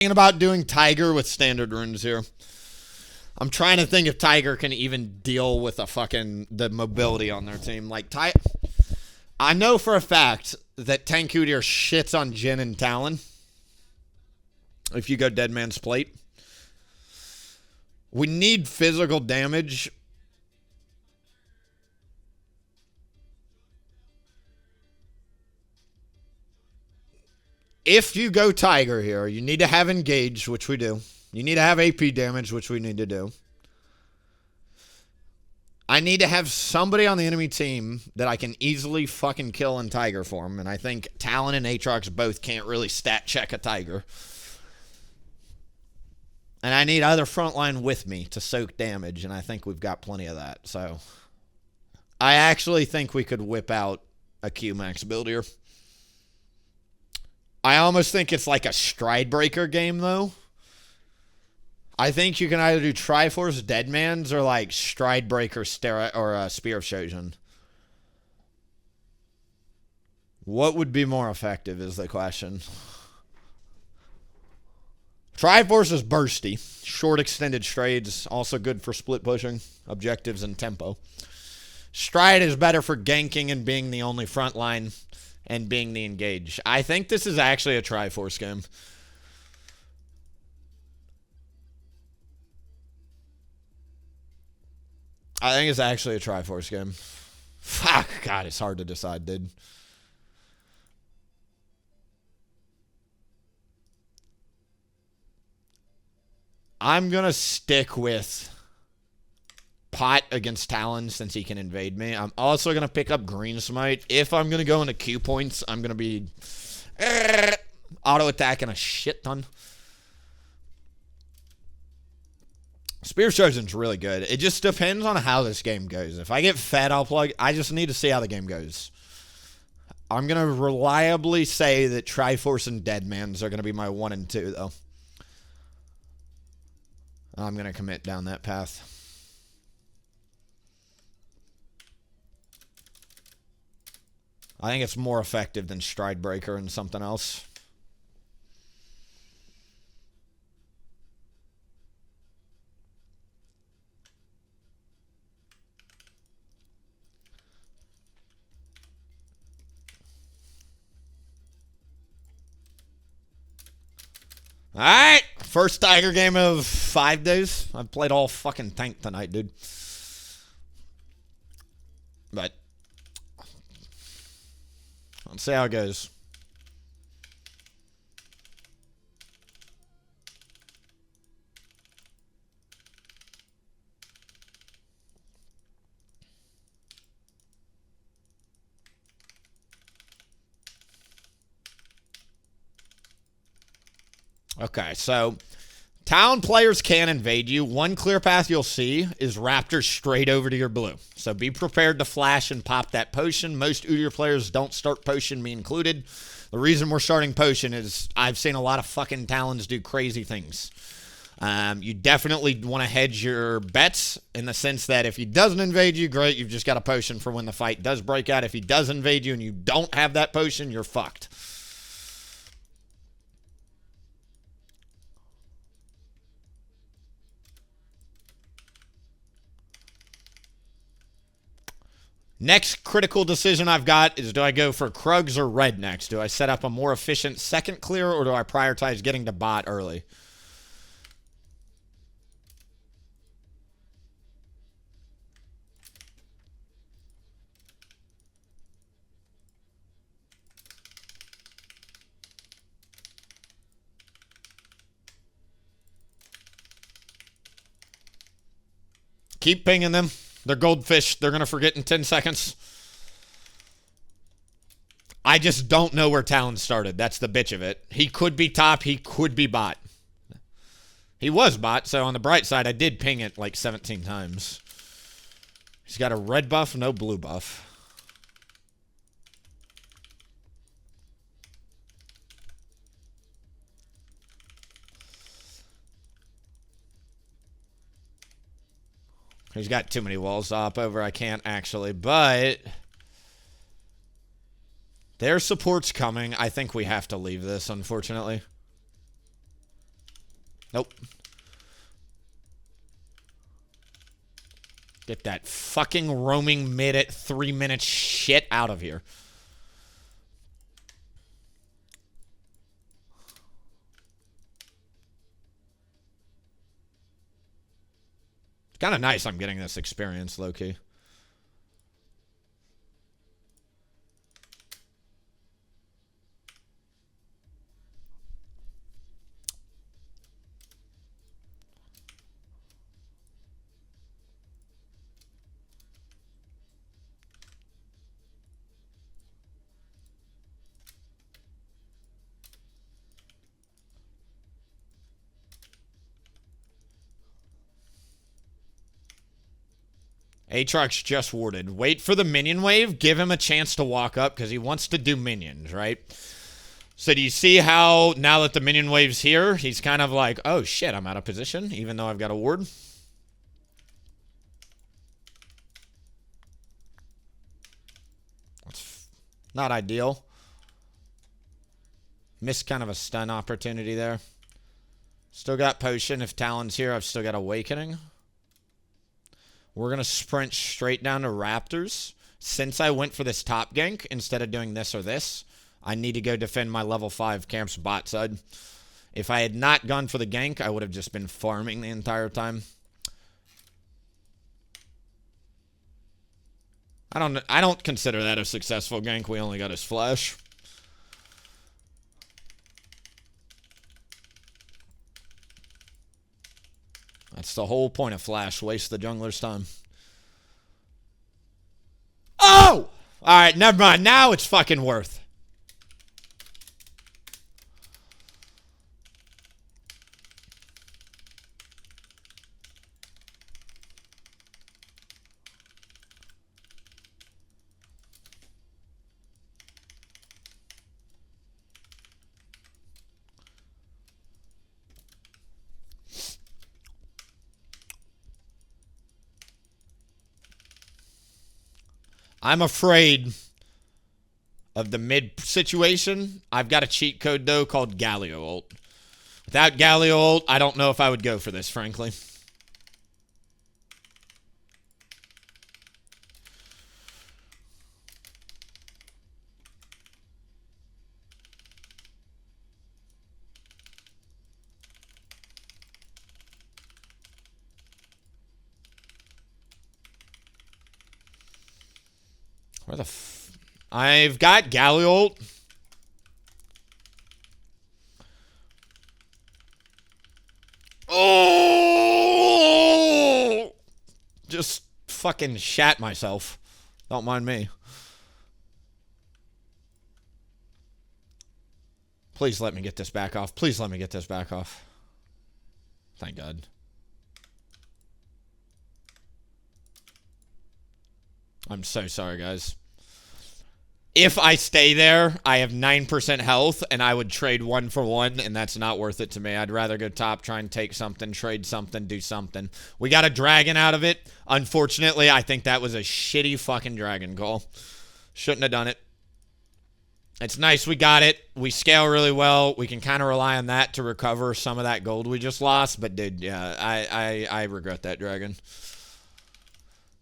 Thinking about doing Tiger with standard runes here. I'm trying to think if Tiger can even deal with the mobility on their team. Like, I know for a fact that Tank Udyr shits on Jhin and Talon if you go Dead Man's Plate. We need physical damage. If you go Tiger here, you need to have engage, which we do. You need to have AP damage, which we need to do. I need to have somebody on the enemy team that I can easily fucking kill in Tiger form. And I think Talon and Aatrox both can't really stat check a Tiger. And I need other frontline with me to soak damage. And I think we've got plenty of that. So I actually think we could whip out a Q-Max build here. I almost think it's like a stride breaker game, though. I think you can either do Triforce Deadmans or like Stride Breaker Spear of Shojin. What would be more effective is the question. Triforce is bursty. Short extended straights. Also good for split pushing, objectives, and tempo. Stride is better for ganking and being the only front line and being the engage. I think this is actually a Triforce game. I think it's actually a Triforce game. Fuck, God, it's hard to decide, dude. I'm going to stick with Pot against Talon since he can invade me. I'm also going to pick up Green Smite. If I'm going to go into Q points, I'm going to be auto-attacking a shit ton. Spear of Shojin's really good. It just depends on how this game goes. If I get fed, I'll plug. I just need to see how the game goes. I'm going to reliably say that Triforce and Deadmans are going to be my 1 and 2, though. I'm going to commit down that path. I think it's more effective than Stride Breaker and something else. Alright, first Tiger game of 5 days. I've played all fucking tank tonight, dude. But let's see how it goes. Okay, so town players can invade you. One clear path you'll see is Raptors straight over to your blue. So be prepared to flash and pop that potion. Most Udyr players don't start potion, me included. The reason we're starting potion is I've seen a lot of fucking Talons do crazy things. You definitely want to hedge your bets in the sense that if he doesn't invade you, great, you've just got a potion for when the fight does break out. If he does invade you and you don't have that potion, you're fucked. Next critical decision I've got is, do I go for Krugs or Red next? Do I set up a more efficient second clear, or do I prioritize getting to bot early? Keep pinging them. They're goldfish. They're going to forget in 10 seconds. I just don't know where Talon started. That's the bitch of it. He could be top. He could be bot. He was bot, so on the bright side, I did ping it like 17 times. He's got a red buff, no blue buff. He's got too many walls up over. I can't actually, but their support's coming. I think we have to leave this, unfortunately. Nope. Get that fucking roaming mid at 3 minutes shit out of here. It's kind of nice I'm getting this experience, low-key. Aatrox just warded. Wait for the minion wave. Give him a chance to walk up because he wants to do minions, right? So do you see how now that the minion wave's here, he's kind of like, oh shit, I'm out of position, even though I've got a ward. That's not ideal. Missed kind of a stun opportunity there. Still got potion. If Talon's here, I've still got awakening. We're going to sprint straight down to Raptors. Since I went for this top gank, instead of doing this or this, I need to go defend my level 5 camp's bot side. If I had not gone for the gank, I would have just been farming the entire time. I don't consider that a successful gank. We only got his flash. That's the whole point of flash. Waste the jungler's time. Oh! Alright, never mind. Now it's fucking worth. I'm afraid of the mid situation. I've got a cheat code, though, called Galio ult. Without Galio ult, I don't know if I would go for this, frankly. Where the I've got Galio ult. Oh! Just fucking shat myself. Don't mind me. Please let me get this back off. Please let me get this back off. Thank God. I'm so sorry, guys. If I stay there, I have 9% health, and I would trade 1 for 1, and that's not worth it to me. I'd rather go top, try and take something, trade something, do something. We got a dragon out of it. Unfortunately, I think that was a shitty fucking dragon call. Shouldn't have done it. It's nice we got it. We scale really well. We can kind of rely on that to recover some of that gold we just lost. But, dude, yeah, I regret that dragon.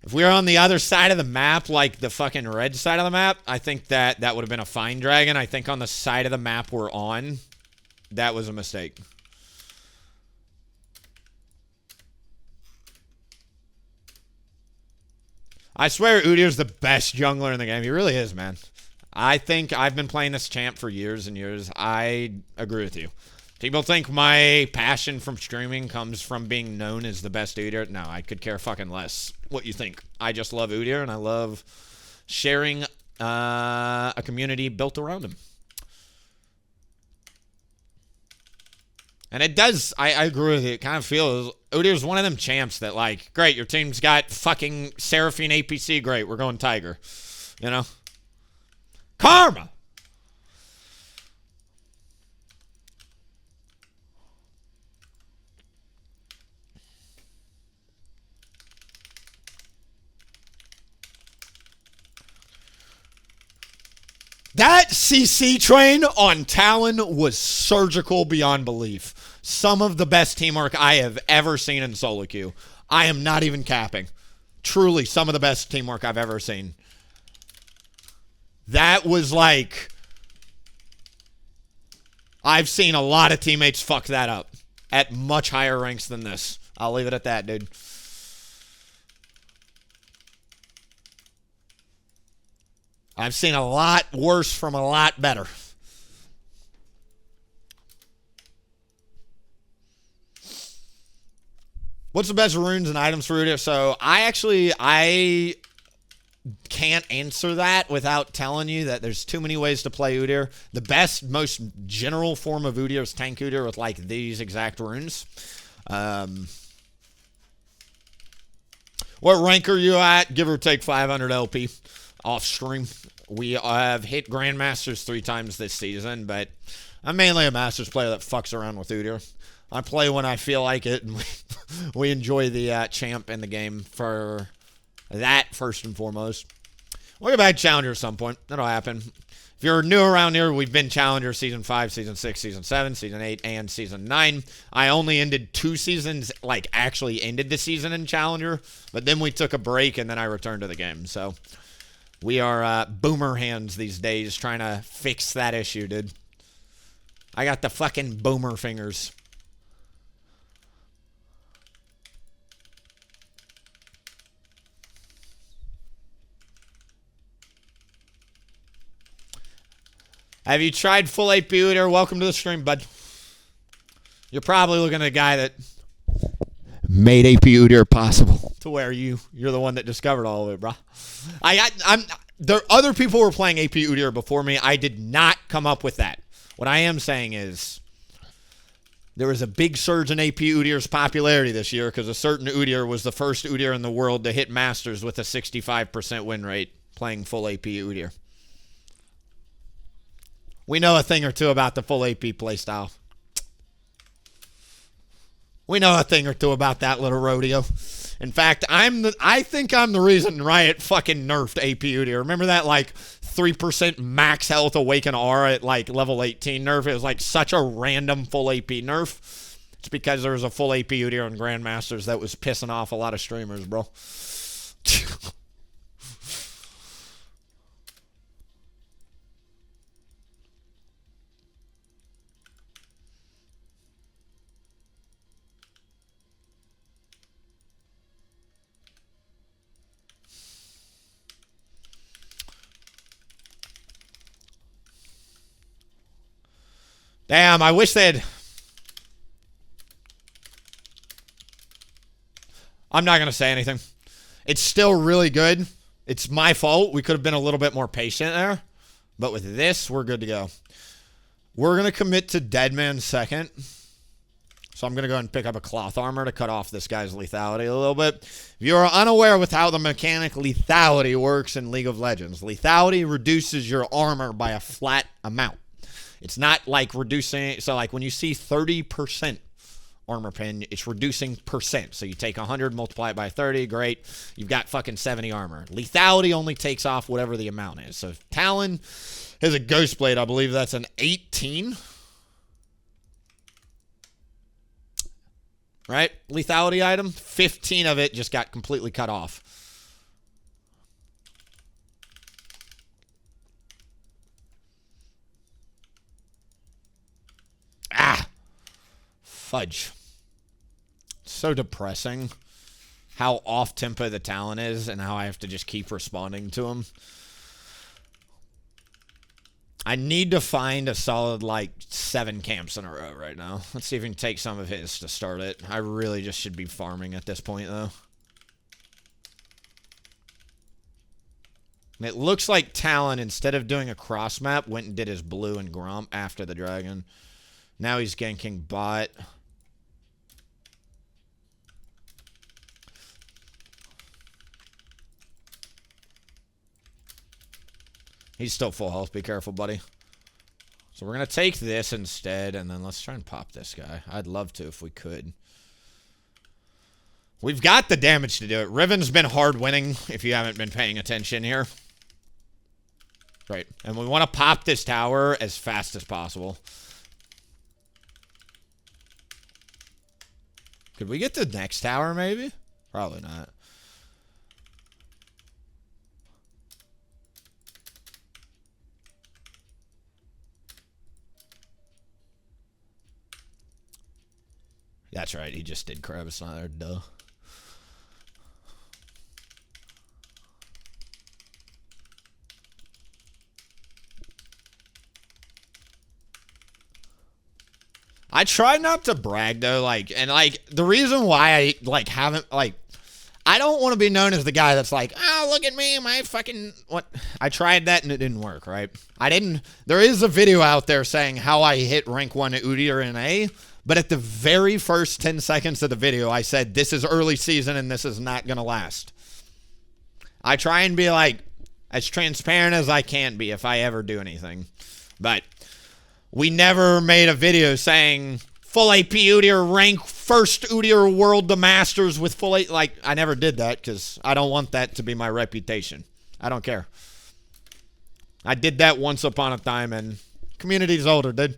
If we were on the other side of the map, like the fucking red side of the map, I think that would have been a fine dragon. I think on the side of the map we're on, that was a mistake. I swear Udyr's the best jungler in the game. He really is, man. I think I've been playing this champ for years and years. I agree with you. People think my passion from streaming comes from being known as the best Udyr. No, I could care fucking less what you think. I just love Udyr, and I love sharing a community built around him. And it does, I agree with you. It kind of feels, Udyr's one of them champs that, like, great, your team's got fucking Seraphine APC, great, we're going Tiger. You know? Karma! That CC train on Talon was surgical beyond belief. Some of the best teamwork I have ever seen in solo queue. I am not even capping. Truly, some of the best teamwork I've ever seen. That was like... I've seen a lot of teammates fuck that up at much higher ranks than this. I'll leave it at that, dude. I've seen a lot worse from a lot better. What's the best runes and items for Udyr? So I can't answer that without telling you that there's too many ways to play Udyr. The best, most general form of Udyr is tank Udyr with like these exact runes. What rank are you at? Give or take 500 LP off stream. We have hit Grandmasters 3 times this season, but I'm mainly a Masters player that fucks around with Udyr. I play when I feel like it, and we enjoy the champ in the game for that first and foremost. We'll get back to Challenger at some point. That'll happen. If you're new around here, we've been Challenger Season 5, Season 6, Season 7, Season 8, and Season 9. I only ended 2 seasons, like actually ended the season in Challenger, but then we took a break, and then I returned to the game. So we are boomer hands these days trying to fix that issue, dude. I got the fucking boomer fingers. Have you tried full AP Udyr? Welcome to the stream, bud. You're probably looking at a guy that made AP Udyr possible to where you're the one that discovered all of it, bro. There other people were playing AP Udyr before me. I did not come up with that. What I am saying is there was a big surge in AP Udyr's popularity this year because a certain Udyr was the first Udyr in the world to hit Masters with a 65% win rate playing full AP Udyr. We know a thing or two about the full AP playstyle. We know a thing or two about that little rodeo. In fact, I think I'm the reason Riot fucking nerfed AP Udyr. Remember that like 3% max health awaken R at like level 18 nerf? It was like such a random full AP nerf. It's because there was a full AP Udyr on Grandmasters that was pissing off a lot of streamers, bro. Damn, I wish they'd... I'm not going to say anything. It's still really good. It's my fault. We could have been a little bit more patient there. But with this, we're good to go. We're going to commit to Deadman second. So I'm going to go ahead and pick up a cloth armor to cut off this guy's lethality a little bit. If you are unaware with how the mechanic lethality works in League of Legends, lethality reduces your armor by a flat amount. It's not like reducing, so like when you see 30% armor pen, it's reducing percent. So you take 100, multiply it by 30, great. You've got fucking 70 armor. Lethality only takes off whatever the amount is. So if Talon has a Ghost Blade, I believe that's an 18. Right? Lethality item, 15 of it just got completely cut off. Ah! Fudge. So depressing how off-tempo the Talon is and how I have to just keep responding to him. I need to find a solid, like, 7 camps in a row right now. Let's see if we can take some of his to start it. I really just should be farming at this point, though. And it looks like Talon, instead of doing a cross map, went and did his blue and Gromp after the dragon. Now he's ganking bot. He's still full health. Be careful, buddy. So we're going to take this instead, and then let's try and pop this guy. I'd love to if we could. We've got the damage to do it. Riven's been hard winning if you haven't been paying attention here. Great. And we want to pop this tower as fast as possible. Could we get the next tower, maybe? Probably not. That's right, he just did Crevice on there, duh. I try not to brag though, like, and like the reason why I like haven't like, I don't want to be known as the guy that's like, oh, look at me, my fucking what. I tried that and it didn't work, right? I didn't. There is a video out there saying how I hit rank 1 at Udyr in A, but at the very first 10 seconds of the video, I said this is early season and this is not gonna last. I try and be like as transparent as I can be if I ever do anything, but. We never made a video saying full AP Udyr, rank first Udyr world to masters with full AP. Like, I never did that because I don't want that to be my reputation. I don't care. I did that once upon a time and community's older, dude.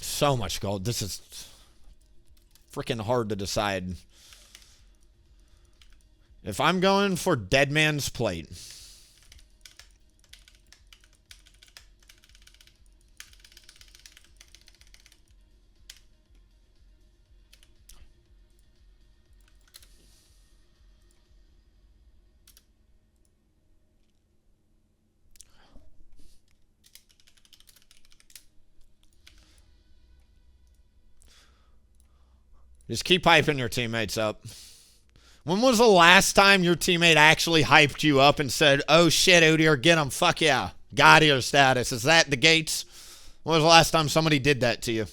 So much gold. This is freaking hard to decide. If I'm going for Dead Man's Plate. Just keep hyping your teammates up. When was the last time your teammate actually hyped you up and said, oh shit, Udyr, get him, fuck yeah, God ear status? Is that the gates? When was the last time somebody did that to you?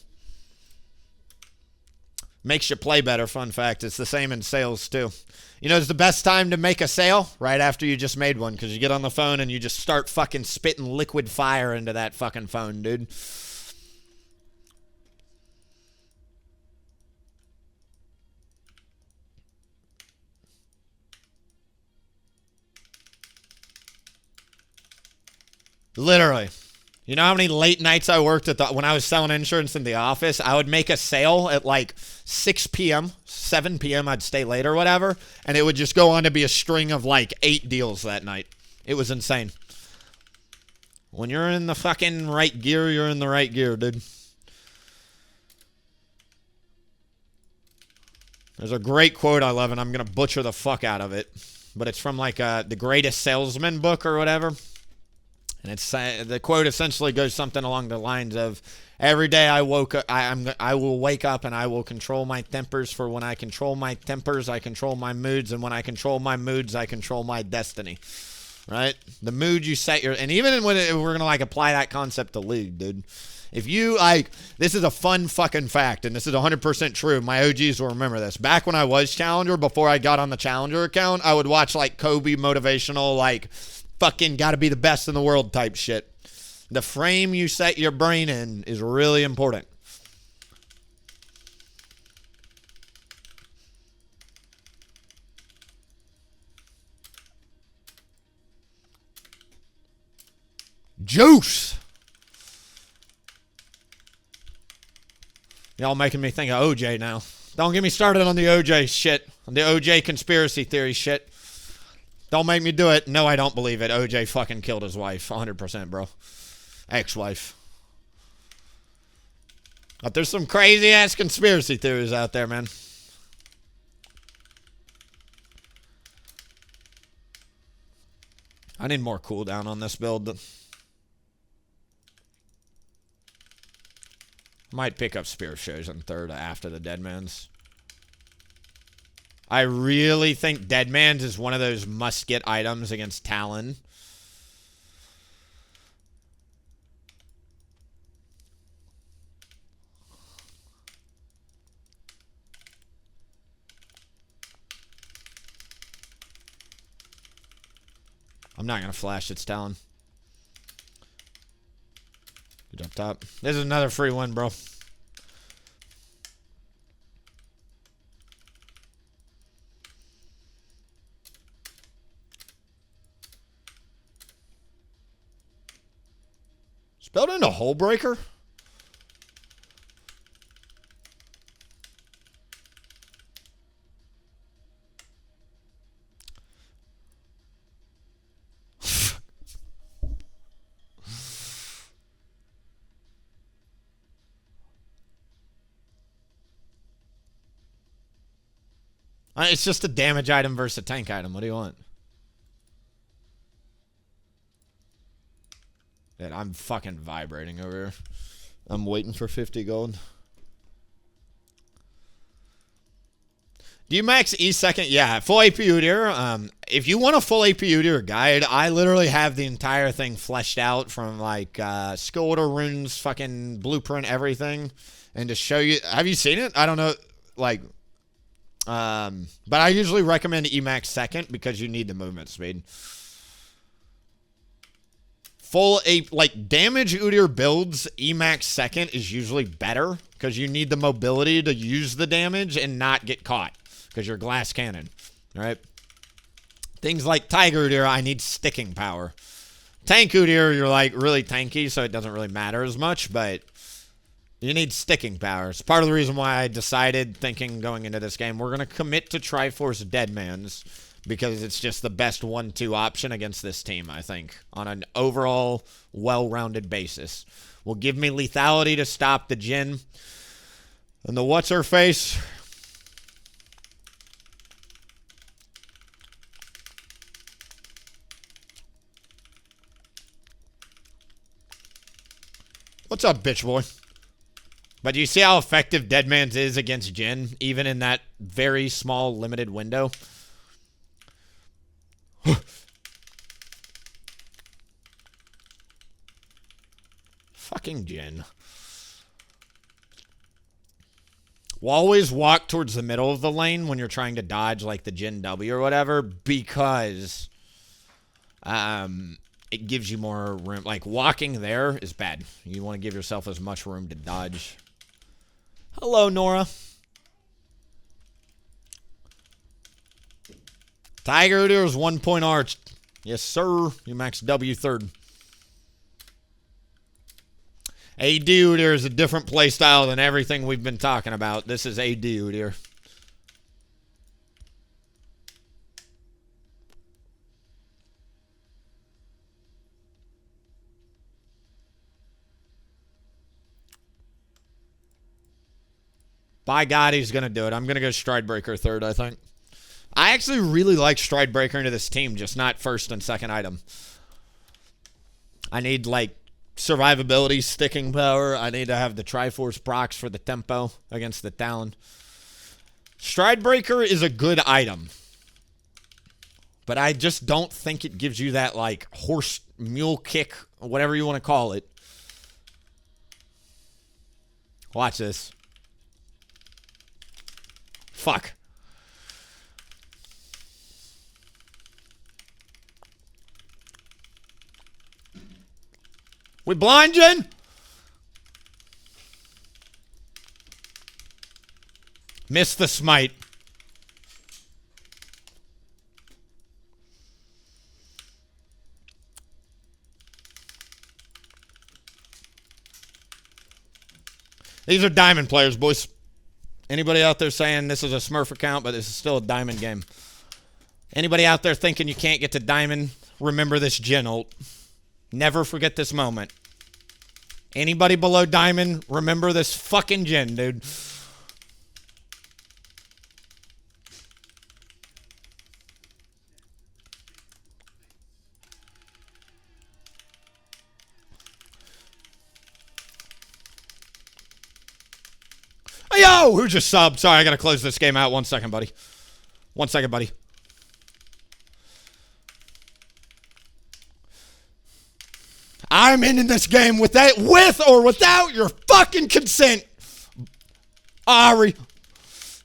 Makes you play better, fun fact. It's the same in sales too. You know, it's the best time to make a sale right after you just made one because you get on the phone and you just start fucking spitting liquid fire into that fucking phone, dude. Literally. You know how many late nights I worked at when I was selling insurance in the office? I would make a sale at like 6 p.m., 7 p.m. I'd stay late or whatever, and it would just go on to be a string of like 8 deals that night. It was insane. When you're in the fucking right gear, you're in the right gear, dude. There's a great quote I love, and I'm going to butcher the fuck out of it, but it's from like the Greatest Salesman book or whatever. And it's the quote essentially goes something along the lines of, every day I woke up, I will wake up and I will control my tempers, for when I control my tempers, I control my moods, and when I control my moods, I control my destiny. Right? The mood you set and even when we're going to like apply that concept to League, dude. If you like, this is a fun fucking fact, and this is 100% true. My OGs will remember this. Back when I was Challenger, before I got on the Challenger account, I would watch like Kobe motivational, like, fucking gotta be the best in the world type shit. The frame you set your brain in is really important. Juice! Y'all making me think of OJ now. Don't get me started on the OJ shit. On the OJ conspiracy theory shit. Don't make me do it. No, I don't believe it. OJ fucking killed his wife. 100%, bro. Ex-wife. But there's some crazy-ass conspiracy theories out there, man. I need more cooldown on this build. Might pick up Spear Shows in third after the Deadman's. I really think Deadman's is one of those must-get items against Talon. I'm not going to flash. It's Talon. Good up top. This is another free win, bro. Spelled into Hole Breaker? It's just a damage item versus a tank item. What do you want? Dude, I'm fucking vibrating over here. I'm waiting for 50 gold. Do you max E second? Yeah, full AP Udyr. If you want a full AP Udyr guide, I literally have the entire thing fleshed out from like skill order, runes, fucking blueprint, everything. And to show you, have you seen it? I don't know, like... but I usually recommend Emax second because you need the movement speed. Full AP, like damage Udyr builds, Emax second is usually better because you need the mobility to use the damage and not get caught because you're glass cannon. All right. Things like Tiger Udyr, I need sticking power. Tank Udyr, you're like really tanky, so it doesn't really matter as much, but you need sticking power. It's part of the reason why I decided, thinking going into this game, we're going to commit to Triforce Deadmans because it's just the best 1-2 option against this team, I think, on an overall well-rounded basis. Will give me lethality to stop the Jhin. And the what's-her-face? What's up, bitch boy? But do you see how effective Deadman's is against Jhin, even in that very small, limited window? Fucking Jhin. We'll always walk towards the middle of the lane when you're trying to dodge, like, the Jhin W or whatever, because it gives you more room. Like, walking there is bad. You want to give yourself as much room to dodge. Hello, Nora. Tiger Udyr is 1 point arch. Yes, sir. You max W third. AD Udyr is a different playstyle than everything we've been talking about. This is AD Udyr. By God, he's going to do it. I'm going to go Stridebreaker third, I think. I actually really like Stridebreaker into this team, just not first and second item. I need, like, survivability, sticking power. I need to have the Triforce procs for the tempo against the Talon. Stridebreaker is a good item. But I just don't think it gives you that, like, horse, mule kick, whatever you want to call it. Watch this. Fuck. We blind, Jhin? Missed the smite. These are diamond players, boys. Anybody out there saying this is a Smurf account, but this is still a diamond game? Anybody out there thinking you can't get to diamond, remember this Jhin ult. Never forget this moment. Anybody below diamond, remember this fucking Jhin, dude. Hey, yo! Who just subbed? Sorry, I gotta close this game out. 1 second, buddy. 1 second, buddy. I'm ending this game with or without your fucking consent. Ari.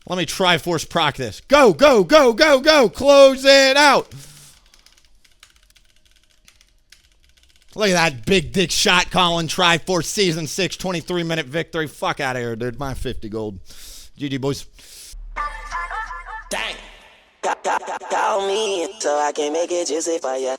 Let me Triforce proc this. Go, go, go, go, go. Close it out. Look at that big dick shot calling Triforce Season 6 23-minute victory. Fuck out of here, dude. My 50 gold. GG, boys. Dang. Call me so I can make it juicy for ya.